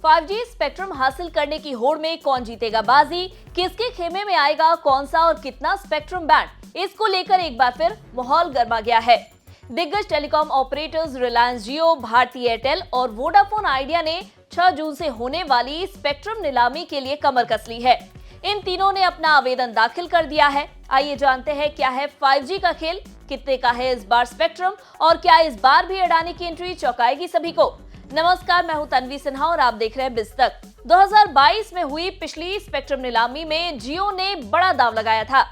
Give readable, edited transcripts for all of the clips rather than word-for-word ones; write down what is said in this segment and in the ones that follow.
5G spectrum हासिल करने की होड़ में कौन जीतेगा बाजी, किसके खेमे में आएगा कौन सा और कितना स्पेक्ट्रम बैंड, इसको लेकर एक बार फिर माहौल गर्मा गया है। दिग्गज टेलीकॉम ऑपरेटर्स रिलायंस जियो, भारती एयरटेल और वोडाफोन आइडिया ने 6 जून से होने वाली स्पेक्ट्रम नीलामी के लिए कमर कस ली है। इन तीनों ने अपना आवेदन दाखिल कर दिया है। आइए जानते हैं क्या है 5G का खेल, कितने का है इस बार स्पेक्ट्रम और क्या इस बार भी अडानी की एंट्री चौंकाएगी सभी को। नमस्कार, मैं हूं तन्वी सिन्हा और आप देख रहे हैं बिज तक। 2022 में हुई पिछली स्पेक्ट्रम नीलामी में जियो ने बड़ा दांव लगाया था।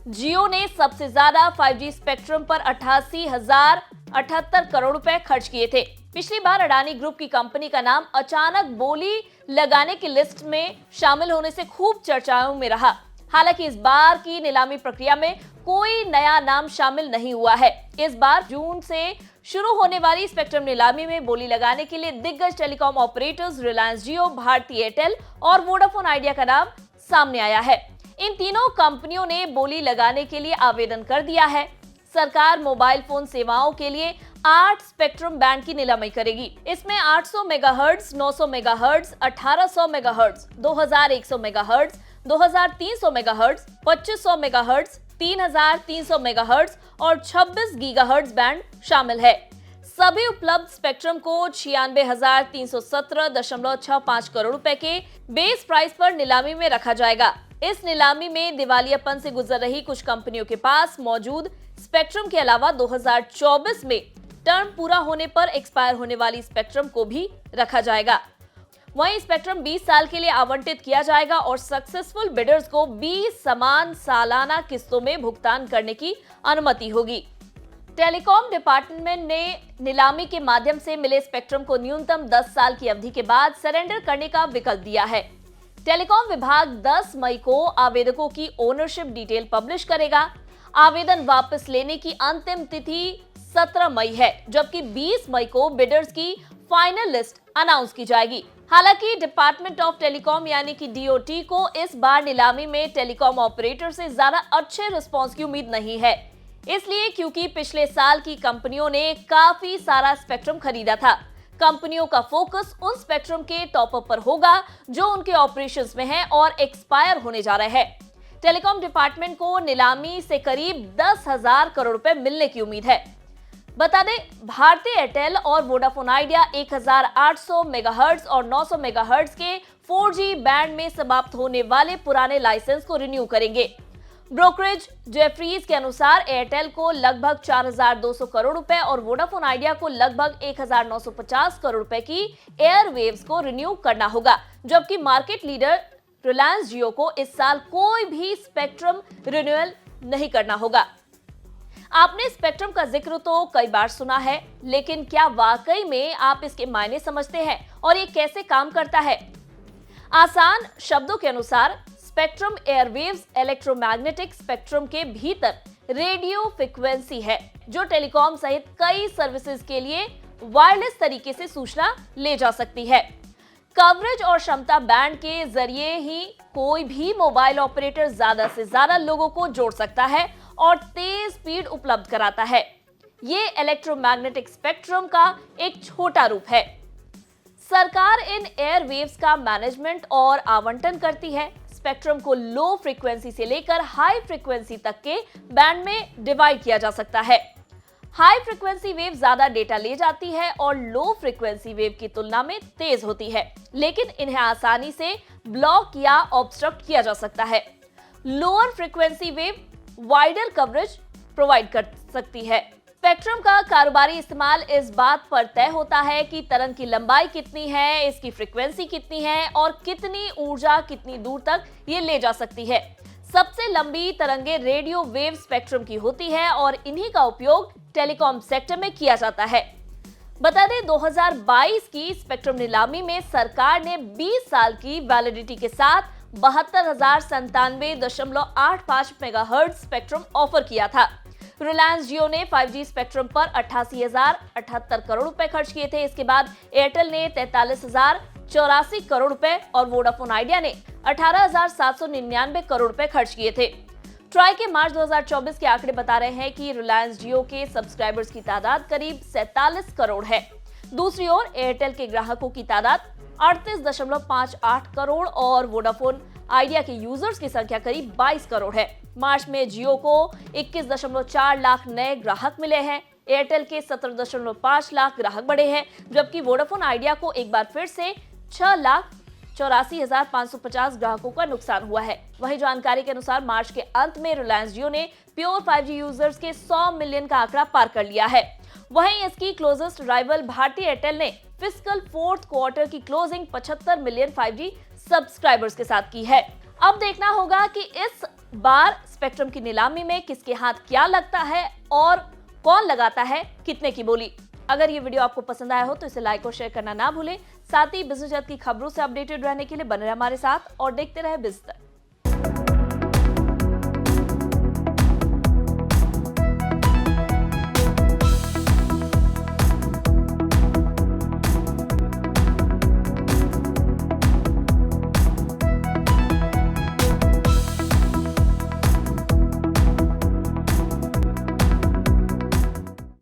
जियो ने सबसे ज्यादा 5G स्पेक्ट्रम पर 88,078 करोड़ रुपए खर्च किए थे। पिछली बार अडानी ग्रुप की कंपनी का नाम अचानक बोली लगाने की लिस्ट में शामिल होने से खूब चर्चाओं में रहा। हालांकि इस बार की नीलामी प्रक्रिया में कोई नया नाम शामिल नहीं हुआ है। इस बार जून से शुरू होने वाली स्पेक्ट्रम नीलामी में बोली लगाने के लिए दिग्गज टेलीकॉम ऑपरेटर्स रिलायंस जियो, भारती एयरटेल और वोडाफोन आइडिया का नाम सामने आया है। इन तीनों कंपनियों ने बोली लगाने के लिए आवेदन कर दिया है। सरकार मोबाइल फोन सेवाओं के लिए 8 स्पेक्ट्रम बैंड की नीलामी करेगी। इसमें 800 megahertz, 900 megahertz, 1800 megahertz, 2100 megahertz, 2300 megahertz, 2500 megahertz, 3300 megahertz और 26 गीगाहर्ट्ज बैंड शामिल है। सभी उपलब्ध स्पेक्ट्रम को 96,317.65 करोड़ रुपए के बेस प्राइस पर नीलामी में रखा जाएगा। इस नीलामी में दिवालियापन से गुजर रही कुछ कंपनियों के पास मौजूद स्पेक्ट्रम के अलावा 2024 में टर्म पूरा होने पर एक्सपायर होने वाली स्पेक्ट्रम को भी रखा जाएगा। वहीं स्पेक्ट्रम 20 साल के लिए आवंटित किया जाएगा और सक्सेसफुल बिडर्स को 20 समान सालाना किस्तों में भुगतान करने की अनुमति होगी। टेलीकॉम डिपार्टमेंट ने नीलामी के माध्यम से मिले स्पेक्ट्रम को न्यूनतम 10 साल की अवधि के बाद सरेंडर करने का विकल्प दिया है। टेलीकॉम विभाग 10 मई को आवेदकों की ओनरशिप डिटेल पब्लिश करेगा। आवेदन वापस लेने की अंतिम तिथि 17 मई है, जबकि 20 मई को बिडर्स की फाइनल लिस्ट अनाउंस की जाएगी। हालांकि डिपार्टमेंट ऑफ टेलीकॉम यानी कि डीओटी को इस बार नीलामी में टेलीकॉम ऑपरेटर से ज्यादा अच्छे रिस्पांस की उम्मीद नहीं है। इसलिए क्योंकि पिछले साल की कंपनियों ने काफी सारा स्पेक्ट्रम खरीदा था। कंपनियों का फोकस उन स्पेक्ट्रम के टॉपअप पर होगा जो उनके ऑपरेशंस में है और एक्सपायर होने जा रहे हैं। टेलीकॉम डिपार्टमेंट को नीलामी से करीब 10,000 करोड़ रुपए मिलने की उम्मीद है। बता दें, भारती एयरटेल और वोडाफोन आइडिया 1,800 मेगाहर्ट्ज और 900 मेगाहर्ट्ज के 4G बैंड में समाप्त होने वाले पुराने लाइसेंस को रिन्यू करेंगे। ब्रोकरेज जेफरीज के अनुसार एयरटेल को लगभग 4,200 करोड़ रुपए और वोडाफोन आइडिया को लगभग 1,950 करोड़ रुपए की एयरवेव्स को रिन्यू करना होगा, जबकि मार्केट लीडर रिलायंस जियो को इस साल कोई भी स्पेक्ट्रम रिन्यूअल नहीं करना होगा। आपने स्पेक्ट्रम का जिक्र तो कई बार सुना है, लेकिन क्या वाकई में आप इसके मायने समझते हैं और ये कैसे काम करता है? आसान शब्दों के अनुसार स्पेक्ट्रम एयरवेव्स इलेक्ट्रोमैग्नेटिक स्पेक्ट्रम के भीतर रेडियो फ्रीक्वेंसी है जो टेलीकॉम सहित कई सर्विसेज के लिए वायरलेस तरीके से सूचना ले जा सकती है। कवरेज और क्षमता बैंड के जरिए ही कोई भी मोबाइल ऑपरेटर ज्यादा से ज्यादा लोगों को जोड़ सकता है और तेज स्पीड उपलब्ध कराता है। ये इलेक्ट्रोमैग्नेटिक स्पेक्ट्रम का एक छोटा रूप है। सरकार इन एयरवेव्स का मैनेजमेंट और आवंटन करती है। स्पेक्ट्रम को लो फ्रीक्वेंसी से लेकर हाई फ्रीक्वेंसी तक के बैंड में डिवाइड किया जा सकता है। हाई फ्रीक्वेंसी वेव ज्यादा डेटा ले जाती है और लो फ्रीक्वेंसी वेव की तुलना में तेज होती है, लेकिन इन्हें आसानी से ब्लॉक या ऑब्स्ट्रक्ट किया जा सकता है। Lower frequency wave wider coverage provide कर सकती है। स्पेक्ट्रम का कारोबारी इस्तेमाल इस बात पर तय होता है कि तरंग की लंबाई कितनी है, इसकी फ्रीक्वेंसी कितनी है और कितनी ऊर्जा कितनी दूर तक ये ले जा सकती है। सबसे लंबी तरंगे रेडियो वेव स्पेक्ट्रम की होती है और इन्हीं का उपयोग टेलीकॉम सेक्टर में किया जाता है। बता दें, 2022 की स्पेक्ट्रम नीलामी में सरकार ने 20 साल की वैलिडिटी के साथ 72,097.85 मेगाहर्ट्ज स्पेक्ट्रम ऑफर किया था। रिलायंस जियो ने 5G स्पेक्ट्रम पर 88,078 करोड़ रुपए खर्च किए थे। इसके बाद एयरटेल ने 43,084 करोड़ रुपए और वोडाफोन आइडिया ने 18,799 करोड़ रुपए खर्च किए थे। ट्राई के मार्च 2024 के आंकड़े बता रहे हैं कि रिलायंस जियो के सब्सक्राइबर्स की तादाद करीब 47 करोड़ है। दूसरी ओर एयरटेल के ग्राहकों की तादाद 38.58 करोड़ और वोडाफोन आइडिया के यूजर्स की संख्या करीब 22 करोड़ है। मार्च में जियो को 21.4 लाख नए ग्राहक मिले हैं। एयरटेल के 17.5 लाख ग्राहक बढ़े हैं, जबकि वोडाफोन आइडिया को एक बार फिर से 6,84,550 ग्राहकों का नुकसान हुआ है। वहीं जानकारी के अनुसार मार्च के अंत में रिलायंस जियो ने प्योर 5G यूजर्स के 100 मिलियन का आंकड़ा पार कर लिया है। वहीं इसकी क्लोजेस्ट राइवल भारती एयरटेल ने फिस्कल फोर्थ क्वार्टर की क्लोजिंग 75 मिलियन 5G सब्सक्राइबर्स के साथ की है। अब देखना होगा कि इस बार स्पेक्ट्रम की नीलामी में किसके हाथ क्या लगता है और कौन लगाता है कितने की बोली। अगर ये वीडियो आपको पसंद आया हो तो इसे लाइक और शेयर करना ना भूलें। साथ ही बिजनेस जगत की खबरों से अपडेटेड रहने के लिए बने रहे हमारे साथ और देखते रहे बिज़ तक।